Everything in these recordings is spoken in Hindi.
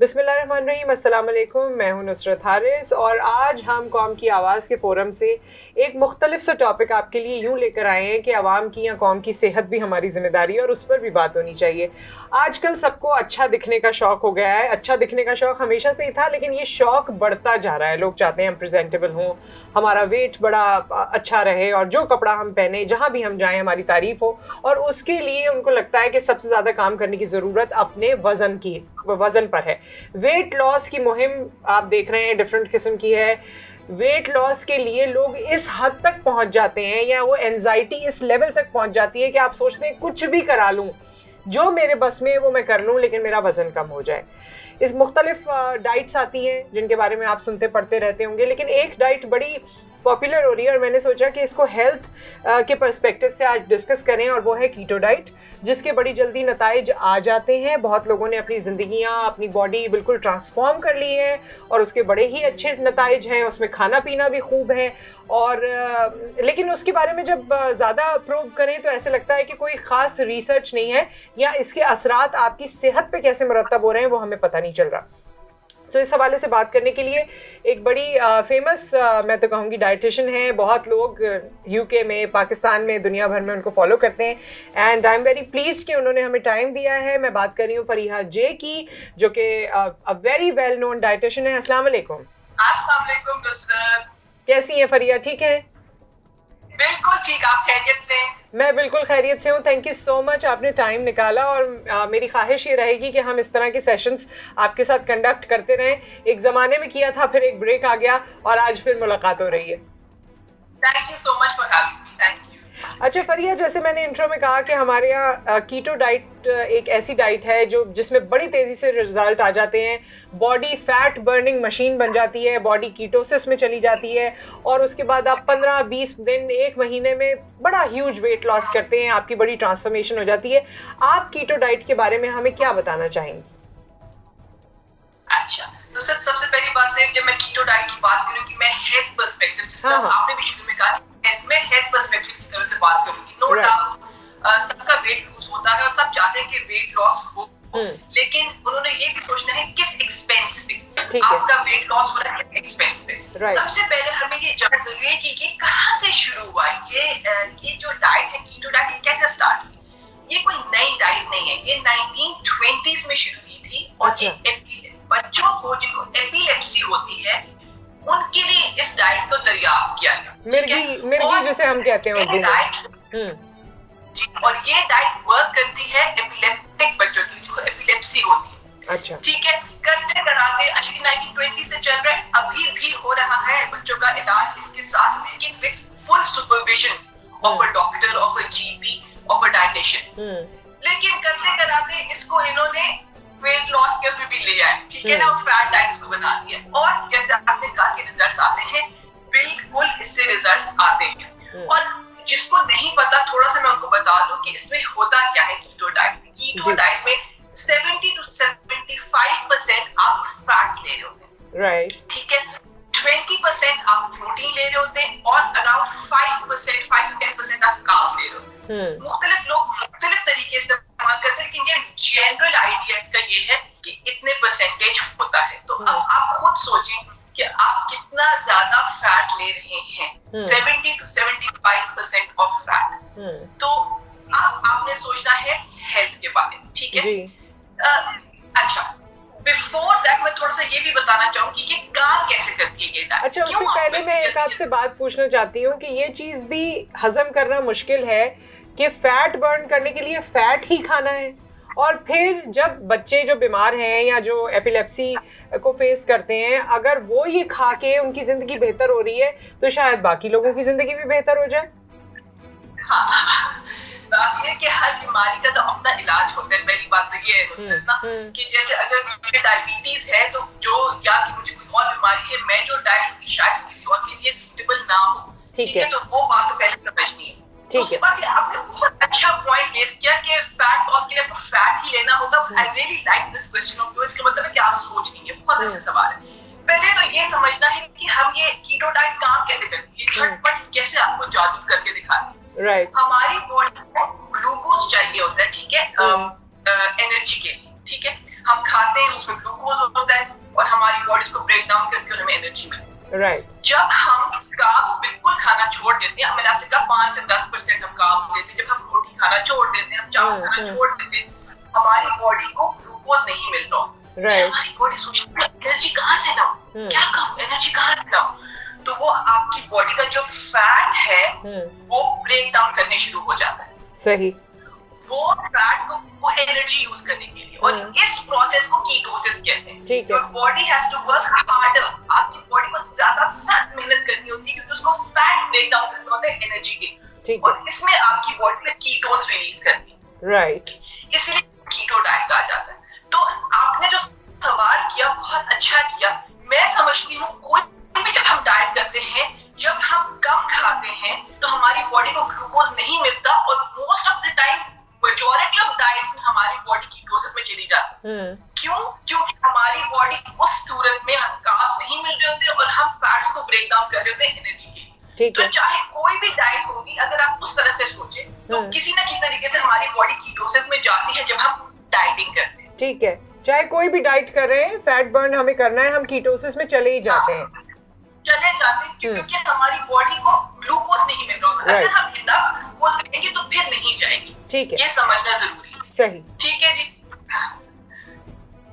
बिस्मिल्लाहिर्रहमानिर्रहीम, अस्सलाम वालेकुम। मैं हूं नुसरत हारिस और आज हम कौम की आवाज़ के फ़ोरम से एक मुख्तलिफ सा टॉपिक आपके लिए यूँ लेकर आए हैं कि आवाम की या कौम की सेहत भी हमारी ज़िम्मेदारी है और उस पर भी बात होनी चाहिए। आजकल सबको अच्छा दिखने का शौक़ हो गया है। अच्छा दिखने का शौक़ हमेशा से ही था, लेकिन ये शौक़ बढ़ता जा रहा है। लोग चाहते हैं हम प्रेजेंटेबल हों, हमारा वेट बड़ा अच्छा रहे और जो कपड़ा हम पहने, जहाँ भी हम जाएँ, हमारी तारीफ़ हो। और उसके लिए उनको लगता है कि सबसे ज़्यादा काम करने की ज़रूरत अपने वज़न पर है। वेट लॉस की मुहिम आप देख रहे हैं डिफरेंट किस्म की है। वेट लॉस के लिए लोग इस हद तक पहुंच जाते हैं या वो एंजाइटी इस लेवल तक पहुंच जाती है कि आप सोचते हैं कुछ भी करा लूं, जो मेरे बस में है वो मैं कर लूं, लेकिन मेरा वज़न कम हो जाए। इस मुख्तलिफ डाइट्स आती हैं जिनके बारे में आप सुनते पढ़ते रहते होंगे, लेकिन एक डाइट बड़ी पॉपुलर हो रही है और मैंने सोचा कि इसको हेल्थ के पर्सपेक्टिव से आज डिस्कस करें, और वो है कीटो डाइट, जिसके बड़ी जल्दी नताइज आ जाते हैं। बहुत लोगों ने अपनी ज़िंदगियां, अपनी बॉडी बिल्कुल ट्रांसफॉर्म कर ली है और उसके बड़े ही अच्छे नताइज हैं। उसमें खाना पीना भी खूब है और लेकिन उसके बारे में जब ज़्यादा प्रोब करें तो ऐसे लगता है कि कोई ख़ास रिसर्च नहीं है या इसके असरात आपकी सेहत पे कैसे मरतब हो रहे हैं वो हमें पता नहीं चल रहा। तो इस हवाले से बात करने के लिए एक बड़ी फेमस मैं तो कहूँगी डाइटिशियन है। बहुत लोग यूके में, पाकिस्तान में, दुनिया भर में उनको फॉलो करते हैं and I am very pleased कि उन्होंने हमें टाइम दिया है। मैं बात कर रही हूँ फरीहा जे की, जो कि वेरी वेल नोन डाइटिशियन है। अस्सलाम वालेकुम। अस्सलाम वालेकुम नुसरत। कैसी हैं फरीहा? ठीक है? बिल्कुल ठीक। आप खैरियत से? मैं बिल्कुल खैरियत से हूँ। थैंक यू सो मच, आपने टाइम निकाला और मेरी ख्वाहिश ये रहेगी कि हम इस तरह के सेशंस आपके साथ कंडक्ट करते रहें। एक ज़माने में किया था, फिर एक ब्रेक आ गया और आज फिर मुलाकात हो रही है। Thank you so much for having me. Thank you. अच्छा फरीहा, जैसे मैंने इंट्रो में कहा कि हमारे यहाँ कीटो डाइट एक ऐसी डाइट है जिसमें बड़ी तेज़ी से रिजल्ट आ जाते हैं। बॉडी फैट बर्निंग मशीन बन जाती है, बॉडी कीटोसिस में चली जाती है और उसके बाद आप 15-20 दिन, एक महीने में बड़ा ह्यूज वेट लॉस करते हैं, आपकी बड़ी ट्रांसफॉर्मेशन हो जाती है। आप कीटो डाइट के बारे में हमें क्या बताना चाहेंगे? अच्छा, तो सबसे पहली बात है, जब मैं कीटो डाइट की बात करूँ कि मैं हेल्थ पर्सपेक्टिव से, आपने भी शुरू में कहा मैं हेल्थ पर्सपेक्टिव की तरफ से बात करूंगी। नो डाउट सबका वेट लूज होता है और सब चाहते हैं कि वेट लॉस हो, लेकिन उन्होंने ये भी सोचना है किस एक्सपेंस पे आपका वेट लॉस हो रहा है, किस एक्सपेंस पे। सबसे पहले हमें ये जानना जरूरी है कि ये कहाँ से शुरू हुआ। ये जो डाइट है, कीटो डाइट, ये कैसे स्टार्ट हुई? ये कोई नई डाइट नहीं है, ये 1920s में शुरू हुई थी और बच्चों को जिनको एपिलेप्सी होती है उनके लिए इस डाइट को दरियाफ्त किया गया। मिर्गी जिसे हम कहते हैं उर्दू में। और ये डाइट वर्क करती है एपिलेप्टिक बच्चों के लिए जिनको एपिलेप्सी होती है। अच्छा, ठीक है। करते कराते एक्चुअली 1920 से चल रहा है, अभी भी हो रहा है बच्चों का इलाज इसके साथ, लेकिन with full supervision of a doctor, of a GP, of a dietitian. लेकिन करते कराते इसको इन्होंने वेट लॉस के उसमें भी ले आए, ठीक है ना, फैट डाइट्स को बना दिया और जैसे आपने कहा कि रिजल्ट्स आते हैं, बिल्कुल इससे रिजल्ट्स आते हैं। और जिसको नहीं पता, थोड़ा सा मैं उनको बता दूं कि इसमें होता क्या है कीटो डाइट में। कीटो डाइट में 70 to 75% आप फैट्स ले रहे होते हैं, राइट, ठीक है। 20% आप प्रोटीन ले रहे होते हैं और अराउंड 5 to 10% आप कार्ब्स ले रहे होते हैं। मुख्तलिफ लोग मुख्तलिफ तरीके से इस्तेमाल करते हैं, लेकिन ये जनरल आइडिया इसका ये है कि इतने परसेंटेज होता है। तो अब आप खुद सोचें कि आप कितना ज्यादा फैट ले रहे हैं। 70 to 75% ऑफ फैट। तो आपने सोचना है हेल्थ के बारे में, ठीक है। अच्छा, बिफोर दैट मैं थोड़ा सा ये भी बताना चाहूंगी कि काम कैसे करती है ये डाइट। अच्छा, उससे पहले मैं एक आपसे बात पूछना चाहती हूँ कि ये चीज भी हजम करना मुश्किल है कि फैट बर्न करने के लिए फैट ही खाना है, और फिर जब बच्चे जो बीमार हैं या जो एपिलेप्सी को फेस करते हैं, अगर वो ये खा के उनकी जिंदगी बेहतर हो रही है तो शायद बाकी लोगों की जिंदगी भी बेहतर हो जाए। बात ये कि हर बीमारी का तो अपना इलाज होता है। पहली बात तो ये है ना कि जैसे अगर मुझे डायबिटीज है तो जो, या कि मुझे कोई और बीमारी है, मैं जो डाइट लूंगी शायद किसी और के लिए सूटेबल ना हो, ठीक है। तो वो बात तो पहले समझनी है। उसके बाद आपने बहुत अच्छा पॉइंट रेज किया कि फैट लॉस के लिए आपको फैट ही लेना होगा। I really like this question of yours. इसका मतलब है कि आप सोच रही हैं, बहुत अच्छा सवाल है। पहले तो ये समझना है कि हम ये कीटो डाइट काम कैसे करती है, झटपट कैसे आपको जादू करके दिखाती है। हमारी बॉडी को ग्लूकोज चाहिए होता है, ठीक है, एनर्जी के लिए। ठीक है, हम खाते हैं उसमें ग्लूकोज होता है और हमारी बॉडी उसको ब्रेक डाउन करके हमें एनर्जी मिलती है। राइट। जब हम कार्ब्स बिल्कुल खाना छोड़ देते हैं, मैंने आपसे कहा 5 से 10% हम कार्ब्स लेते हैं, जब हम रोटी खाना छोड़ देते हैं, हम चावल खाना छोड़ देते हैं, हमारी बॉडी को ग्लूकोज नहीं मिल रहा। हमारी बॉडी सोचती है एनर्जी कहाँ से लाऊं, क्या करूं, एनर्जी कहाँ से लाऊं? तो वो आपकी बॉडी का जो फैट है वो ब्रेक डाउन करने शुरू हो जाता है। सही। वो फैट को वो एनर्जी यूज करने के लिए, और इस प्रोसेस को कीटोसिस कहते हैं। ठीक है। Body has to work harder, आपकी बॉडी को ज्यादा सख्त मेहनत करनी होती है क्योंकि उसको फैट ब्रेक डाउन करना होता है एनर्जी के, ठीक है, और इसमें आपकी बॉडी में कीटोन्स रिलीज करती है। राइट। इसलिए कीटो डाइट कहा जाता है। तो आपने जो सवाल किया बहुत अच्छा किया। मैं समझती हूँ कोई भी जब हम डाइट करते हैं, जब हम कम खाते हैं तो हमारी बॉडी को ग्लूकोज नहीं मिलता, और most of the time majority of diets में हमारी बॉडी कीटोसिस में चली जाती है। क्यों? क्योंकि हमारी बॉडी उस सूरत में हम कार्ब्स नहीं मिल रहे होते और हम फैट्स को ब्रेक डाउन कर रहे होते हैं एनर्जी के लिए। तो चाहे कोई भी डाइट होगी, अगर आप उस तरह से सोचे तो किसी ना किसी तरीके से हमारी बॉडी कीटोसिस में जाती है जब हम डाइटिंग करते हैं। ठीक है, चाहे कोई भी डाइट कर रहे हैं, फैट बर्न हमें करना है, हम कीटोसिस में चले ही जाते हैं। चले जाते हैं क्योंकि हमारी बॉडी को ग्लूकोज नहीं मिल रहा होता। अगर हम इनफ ग्लूकोज लेंगे तो फिर नहीं जाएगी। ठीक है, ये समझना जरूरी है। सही। ठीक है जी।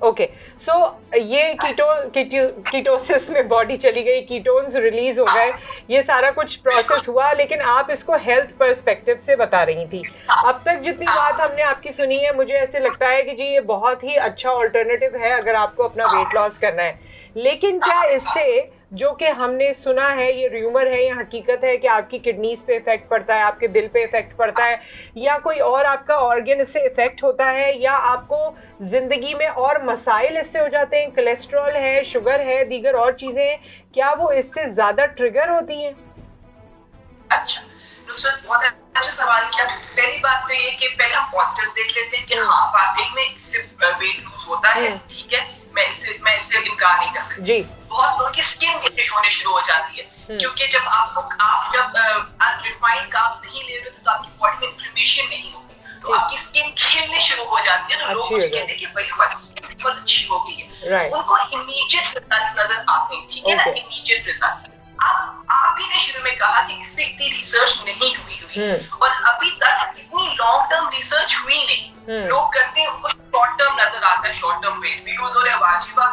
ओके, सो ये कीटोसिस में बॉडी चली गई, कीटोन्स रिलीज हो गए, ये सारा कुछ प्रोसेस हुआ, लेकिन आप इसको हेल्थ पर्सपेक्टिव से बता रही थी। अब तक जितनी बात हमने आपकी सुनी है, मुझे ऐसे लगता है कि जी ये बहुत ही अच्छा ऑल्टरनेटिव है अगर आपको अपना वेट लॉस करना है। लेकिन क्या इससे, जो कि हमने सुना है, ये र्यूमर है या हकीकत है कि आपकी किडनीज पे इफेक्ट पड़ता है, आपके दिल पे इफेक्ट पड़ता है, या कोई और आपका ऑर्गन इससे इफेक्ट होता है, या आपको जिंदगी में और मसाइल इससे हो जाते हैं, कोलेस्ट्रॉल है, शुगर है, दीगर और चीजें हैं, क्या वो इससे ज्यादा ट्रिगर होती हैं? अच्छा नुसरत, बहुत अच्छा सवाल किया। पहली बात तो ये कि पहले हम पॉजिटिव्स देख लेते हैं कि हाँ वाकई में इससे वेट लूज होता है। ठीक है, मैं इससे इनकार नहीं कर सकती जी। बहुत लोगों की स्किन डिसीज होने शुरू हो जाती है क्योंकि जब आप जब अनरिफाइंड कार्ब्स नहीं ले रहे तो आपकी बॉडी में इन्फ्लेमेशन नहीं होगी, तो आपकी स्किन खिलने शुरू हो जाती है। तो लोग मुझे कहते हैं कि भाई हमारी स्किन बहुत अच्छी हो गई है, उनको इमीडिएट रिजल्ट्स नजर आते हैं। ठीक है ना, इमीडिएट रिजल्ट्स। अब आप ही ने शुरू में कहा कि इस पे इतनी रिसर्च नहीं हुई और अभी तक इतनी लॉन्ग टर्म रिसर्च हुई नहीं। लोग करते हैं, उनको शॉर्ट टर्म नजर आता है, शॉर्ट टर्म वेट भी लूज हो रहा है वाजिबा,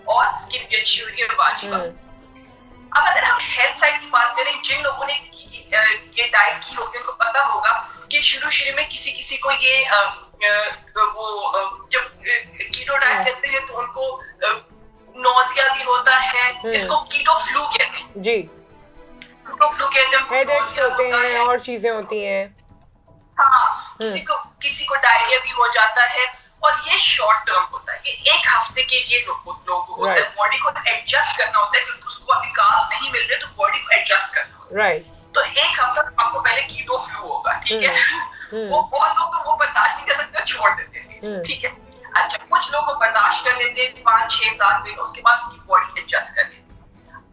और स्किन भी अच्छी हो रही है वाजिबा। अब अगर हम हेल्थ साइड की बात करें, जिन लोगों ने ये डाइट की होगी उनको पता होगा कि शुरू में किसी को ये वो जब कीटो डाइट करते हैं तो उनको नोजिया भी होता है, इसको कीटो फ्लू कहते हैं जी। कीटो फ्लू कहते हैं, हेडेक्स होते हैं और चीजें होती हैं। हाँ, किसी को डायरिया भी हो जाता है, और ये शॉर्ट टर्म होता है, ये एक हफ्ते के लिए लोगों को होता है। बॉडी को एडजस्ट करना होता है क्योंकि उसको अभी कार्ब्स नहीं मिल रहे, तो बॉडी को एडजस्ट करना होता है। तो एक हफ्ता आपको पहले कीटो फ्लू होगा। ठीक है, वो बहुत लोग तो वो बर्दाश्त नहीं कर सकते, छोड़ देते हैं। ठीक है, अच्छा कुछ लोग को बर्दाश्त कर लेते हैं 5, 6, 7 दिन, उसके बाद उनकी बॉडी एडजस्ट कर लेती है।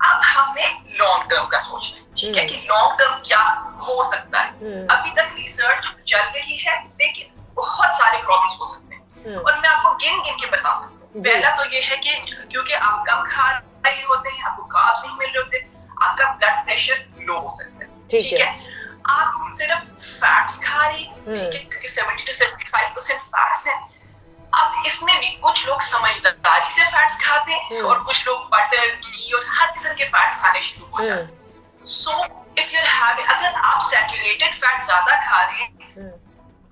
अब हमने लॉन्ग टर्म का सोचना है। ठीक है, कि लॉन्ग टर्म क्या हो सकता है। अभी तक रिसर्च चल रही है, लेकिन बहुत सारे प्रॉब्लम्स हो सकते हैं, और मैं आपको गिन के बता सकती हूँ। पहला तो ये है कि क्योंकि आप कम खा रहे होते हैं, आपको कार्ब्स नहीं मिल रहे होते, आपका ब्लड प्रेशर लो हो सकता है। ठीक है, आप सिर्फ फैट्स खा रही, ठीक है, क्योंकि 70 to 75% फैट्स है। अब इसमें भी कुछ लोग समझदारी से फैट्स खाते हैं और कुछ लोग बटर, घी और हर किस्म के फैट्स खाने शुरू हो जाते हैं। सो इफ यू हैव, अगर आप सैचुरेटेड फैट ज्यादा खा रहे हैं,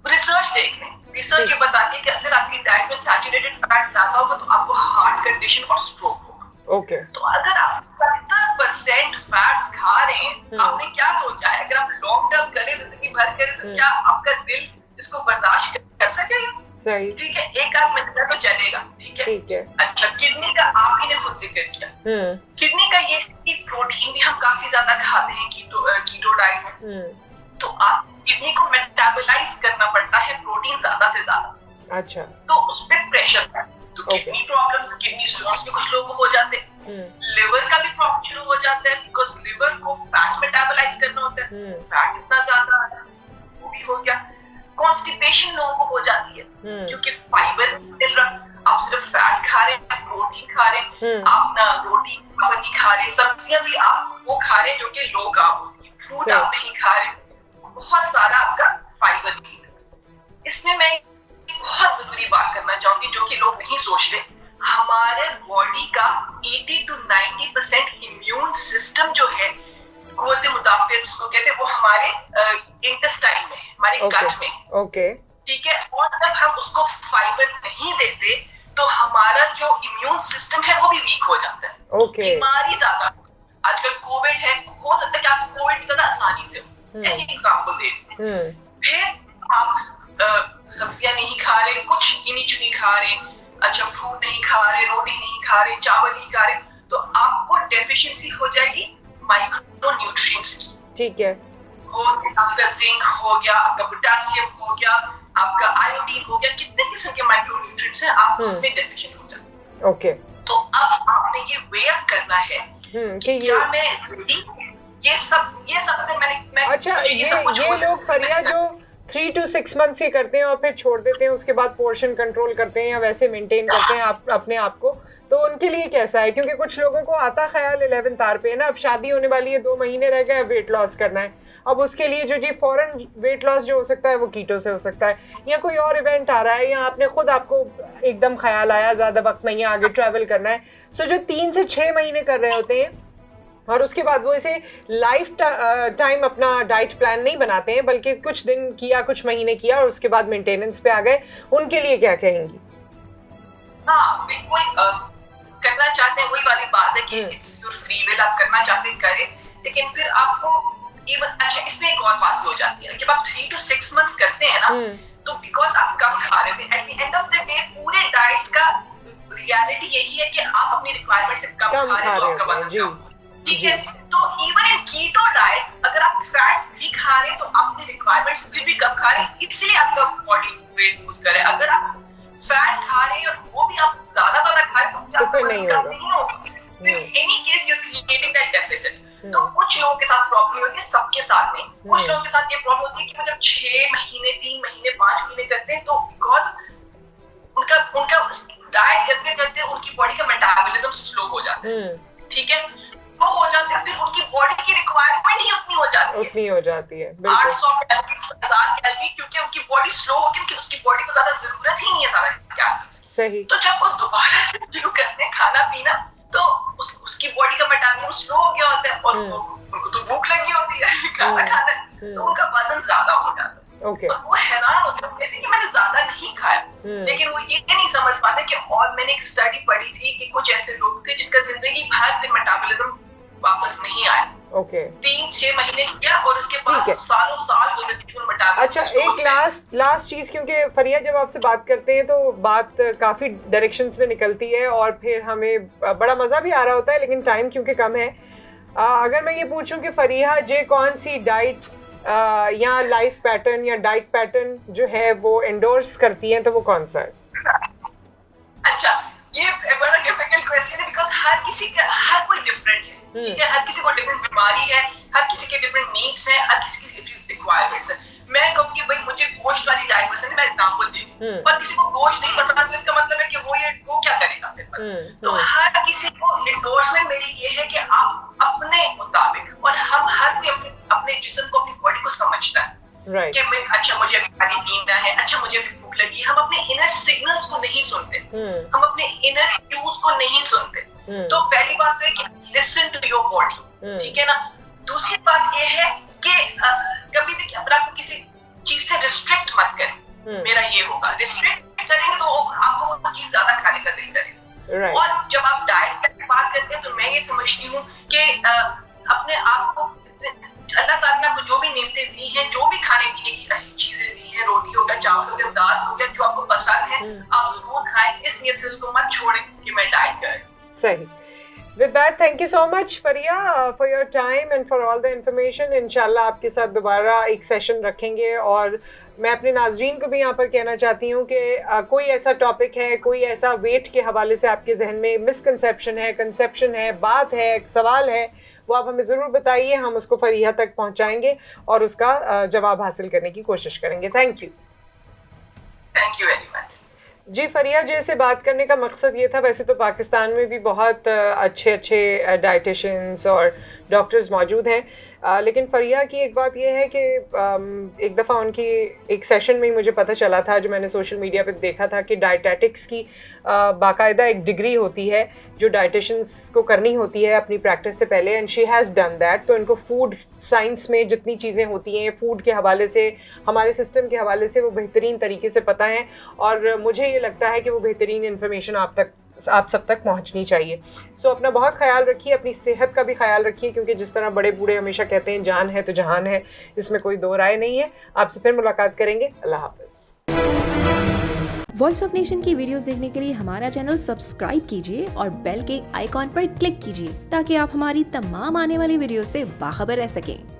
रिसर्च देख रहे हैं, रिसर्च ये बताती है कि अगर आपकी डाइट में सैचुरेटेड फैट ज्यादा होगा तो आपको हार्ट कंडीशन और स्ट्रोक होगा। ओके, तो अगर आप 70% फैट्स खा रहे हैं, आपने क्या सोचा है अगर आप लॉन्ग टर्म करें, जिंदगी भर करें, तो क्या आपका दिल इसको बर्दाश्त कर सकेगा? सही। ठीक है, एक आध महीना तो चलेगा। ठीक है। अच्छा, किडनी का आप ही ने खुद जिक्र किया। किडनी का ये प्रोटीन भी हम काफी ज्यादा खाते हैं कीटो डाइट में, तो आप किडनी को मेटाबोलाइज करना पड़ता है प्रोटीन ज्यादा से ज्यादा। अच्छा, तो उस पर प्रेशर है, तो किडनी प्रॉब्लम्स, किडनी स्टोन्स भी कुछ लोगों को हो जाते हैं। लिवर का भी प्रॉब्लम शुरू हो जाता है, बिकॉज लिवर को फैट मेटाबोलाइज करना होता है, फैट इतना ज्यादा है, वो भी हो गया। कॉन्स्टिपेशन लोगों को हो जाती है क्योंकि फाइबर मिल रहा, आप ना रोटी नहीं खा रहे, सब्जियां भी आप वो खा रहे जो कि लो कार्ब होती है, फ्रूट आप नहीं खा रहे, बहुत सारा आपका फाइबर नहीं है। इसमें मैं बहुत जरूरी बात करना चाहूंगी जो कि लोग नहीं सोचते, हमारे बॉडी का 80 to 90% इम्यून सिस्टम जो है, कुव्वत मुदाफियत उसको कहते हैं, वो हमारे इंटेस्टाइन में, हमारे गट में। ओके, ठीक है। और जब हम उसको फाइबर नहीं देते तो हमारा जो इम्यून सिस्टम है वो भी वीक हो जाता है। बीमारी ज्यादा, आजकल कोविड है, हो सकता है कि आप कोविड ज्यादा आसानी से हो, ऐसी एग्जाम्पल दे। फिर आप सब्जियां नहीं खा रहे, कुछ चीनी चुनी खा रहे, अच्छा फ्रूट नहीं खा रहे, रोटी नहीं खा रहे, चावल नहीं खा रहे, तो आपको डेफिशिएंसी हो जाएगी माइक्रो न्यूट्रिएंट्स की। ठीक है। हो आपका जिंक हो गया, आपका पोटेशियम हो गया, आपका आयोडीन हो गया, कितने किस्म के माइक्रो न्यूट्रिएंट्स हैं, आप उसमें डेफिशिएंट हो जाते हैं। ओके। तो अब आपने ये वेट करना है कि क्या मैं ये सब अगर मैं अच्छा, ये लोग फरिया जो 3 to 6 मंथ्स ही करते हैं और फिर छोड़ देते हैं, उसके बाद पोर्शन कंट्रोल करते हैं या वैसे मेंटेन करते हैं अपने आप को, तो उनके लिए कैसा है? क्योंकि कुछ लोगों को आता ख्याल 11th आवर पे है ना, अब शादी होने वाली है, 2 महीने रह गए, वेट लॉस करना है, अब उसके लिए जो जी फौरन वेट लॉस जो हो सकता है वो कीटो से हो सकता है, या कोई और इवेंट आ रहा है, या आपने खुद आपको एकदम ख्याल आया ज़्यादा वक्त नहीं है, आगे ट्रैवल करना है, सो जो 3 से 6 महीने कर रहे होते हैं और उसके बाद वो इसे लाइफ टाइम अपना डाइट प्लान नहीं बनाते हैं, बल्कि कुछ दिन किया, कुछ महीने किया और उसके बाद मेंटेनेंस पे आ गए, उनके लिए क्या कहेंगी? हाँ बिल्कुल, करना चाहते हैं, वही वाली बात है कि इट्स योर फ्री विल, आप करना चाहते हैं करें, लेकिन फिर आपको अच्छा इसमें एक और बात हो जाती है, जब आप 3 to 6 मंथ्स करते हैं ना, तो बिकॉज आप कम खा रहे थे, at the end of the day पूरे डाइट्स का रियलिटी यही है कि आप अपनी रिक्वायरमेंट से कम खा रहे हो, तो आपका वजन कम, ठीक है। तो इवन इन कीटो डाइट अगर आप फैट भी खा रहे हैं तो अपनी रिक्वायरमेंट से फिर भी कम खा रहे हैं, इसलिए आपका बॉडी वेट लूज करे। अगर आप फैट खा रहे हैं और वो भी आप ज्यादा खा रहे हैं तो आपका वजन कम नहीं होगा। Any case you are creating that deficit. तो कुछ लोगों के साथ प्रॉब्लम होती है, सबके साथ नहीं। कुछ लोगों के साथ ये प्रॉब्लम होती है कि मतलब 6 महीने 3 महीने 5 महीने करते हैं तो बिकॉज उनका डाइट करते करते उनकी बॉडी का मेटाबॉलिज्म स्लो हो जाता है, ठीक है, वो हो जाता है, फिर उनकी बॉडी की रिक्वायरमेंट ही उतनी हो जाती है 800 कैलोरी 1000 कैलोरी, क्योंकि उनकी बॉडी स्लो हो गई, उसकी बॉडी को ज्यादा जरूरत ही नहीं है सारा कैलोरीज। सही। तो जब वो दोबारा शुरू करते हैं खाना पीना तो उसकी बॉडी का मेटाबॉलिज्म स्लो हो गया होता है और उनको तो भूख लगी होती है खाना खाना, तो उनका वजन ज्यादा हो जाता है। और वो हैरान हो जाते हैं कि मैंने ज्यादा नहीं खाया, लेकिन वो ये नहीं समझ पाते कि, और मैंने एक स्टडी पढ़ी थी कि कुछ ऐसे लोग थे जिनका जिंदगी भर फिर मेटाबॉलिज्म वापस नहीं आया। 3-6 महीने किया और उसके बाद सालों साल गुजर। अच्छा, एक लास्ट चीज, क्योंकि फरिया जब आपसे बात करते हैं तो बात काफी डायरेक्शंस में निकलती है और फिर हमें बड़ा मजा भी आ रहा होता है, लेकिन टाइम क्योंकि कम है, अगर मैं ये पूछूं कि फरिया जे कौन सी डाइट या लाइफ पैटर्न या डाइट पैटर्न जो है वो एंडोर्स करती हैं, तो वो कौन सा है? अच्छा, ये बड़ा डिफिकल्ट क्वेश्चन है, बिकॉज़ हर कोई डिफरेंट है, ठीक है, हर किसी को डिफरेंट बीमारी है, हर किसी के डिफरेंट नीड्स हैं, हर किसी की डिफरेंट रिक्वायरमेंट्स हैं। मैं कहूँगी भाई मुझे गोश्त वाली डाइट पसंद है, मैं एग्जांपल दूं, पर किसी को गोश्त नहीं पसंद तो इसका मतलब है कि वो क्या करेगा फिर? तो हर किसी को एंडोर्समेंट मेरी ये है कि आप अपने मुताबिक, और हम हर कोई अपने जिस्म को, अपनी बॉडी को समझता है कि मैं अच्छा मुझे अभी पानी पीना है, अच्छा मुझे अभी भूख लगी। हम अपने इनर सिग्नल्स को नहीं सुनते, हम अपने इनर क्यूज को नहीं सुनते। तो पहली बात तो है कि लिसन टू योर बॉडी, ठीक है ना। दूसरी बात ये है कि कभी भी अपना आपको किसी चीज से रिस्ट्रिक्ट मत करें, मेरा ये होगा, रिस्ट्रिक्ट करेंगे तो आपको वो चीज ज्यादा खाने का दिल करेगा। और जब आप डाइट की बात करते हैं तो मैं ये समझती हूँ कि अपने आप को, अल्लाह ताला ने आपको जो भी नेमतें दी हैं, जो भी खाने पीने की चीजें दी हैं, रोटी हो गया, चावल हो गया, दाल हो गया, जो आपको पसंद है आप जरूर खाएं, इस नियत से उसको मत छोड़ें कि मैं डाइट करें। सही। With that, thank you so much, Fariya, for your time and for all the information. इंशाल्लाह आपके साथ दोबारा एक सेशन रखेंगे, और मैं अपने नाजरीन को भी यहाँ पर कहना चाहती हूँ कि कोई ऐसा टॉपिक है, कोई ऐसा वेट के हवाले से आपके जहन में मिसकंसेप्शन है, कंसेप्शन है, बात है, सवाल है, वो आप हमें ज़रूर बताइए, हम उसको फरिया तक पहुँचाएंगे और उसका जवाब हासिल करने की कोशिश करेंगे। Thank you. Thank you very much. जी, फरिया जी से बात करने का मकसद ये था, वैसे तो पाकिस्तान में भी बहुत अच्छे डाइटिशियंस और डॉक्टर्स मौजूद हैं, लेकिन फरिया की एक बात ये है कि एक दफ़ा उनकी एक सेशन में ही मुझे पता चला था, जो मैंने सोशल मीडिया पे देखा था, कि डाइटेटिक्स की बाकायदा एक डिग्री होती है जो डाइटिशियंस को करनी होती है अपनी प्रैक्टिस से पहले, and she has done that. तो इनको फूड साइंस में जितनी चीज़ें होती हैं फूड के हवाले से, हमारे सिस्टम के हवाले से, वो बेहतरीन तरीके से पता है, और मुझे ये लगता है कि वो बेहतरीन इन्फॉर्मेशन आप सब तक पहुंचनी चाहिए। सो अपना बहुत ख्याल रखिए, अपनी सेहत का भी ख्याल रखिए, क्योंकि जिस तरह बड़े बूढ़े हमेशा कहते हैं जान है तो जहान है, इसमें कोई दो राय नहीं है। आपसे फिर मुलाकात करेंगे। अल्लाह हाफ़िज़। वॉइस ऑफ नेशन की वीडियोस देखने के लिए हमारा चैनल सब्सक्राइब कीजिए और बेल के आइकॉन पर क्लिक कीजिए ताकि आप हमारी तमाम आने वाली वीडियो से बाखबर रह सकें।